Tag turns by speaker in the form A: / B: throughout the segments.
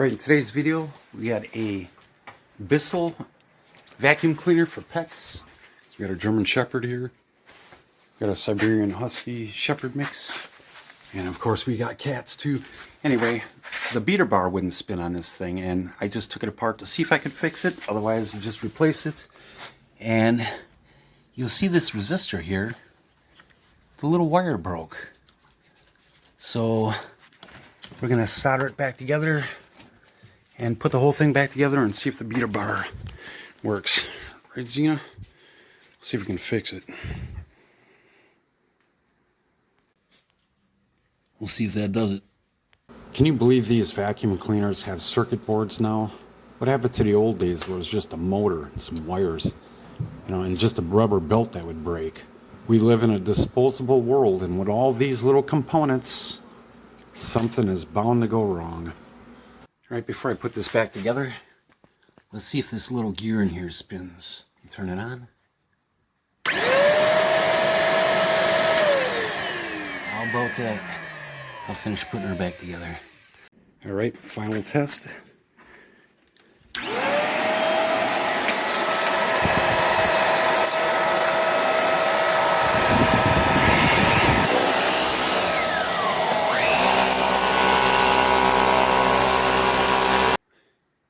A: Right, in today's video, we got a Bissell vacuum cleaner for pets. We got a German Shepherd here. We got a Siberian Husky Shepherd mix. And of course we got cats too. Anyway, the beater bar wouldn't spin on this thing, and I just took it apart to see if I could fix it. Otherwise, I'll just replace it. And you'll see this resistor here. The little wire broke. So we're gonna solder it back together and put the whole thing back together and see if the beater bar works. Right, Zena? See if we can fix it. We'll see if that does it. Can you believe these vacuum cleaners have circuit boards now? What happened to the old days where it was just a motor and some wires, and just a rubber belt that would break? We live in a disposable world, and with all these little components, something is bound to go wrong. Right before I put this back together, let's see if this little gear in here spins. Turn it on. How about that? I'll finish putting her back together. All right, final test.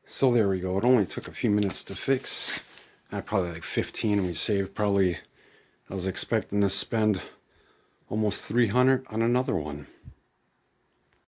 A: So there we go. It only took a few minutes to fix. Probably like 15, and we saved probably, I was expecting to spend almost $300 on another one.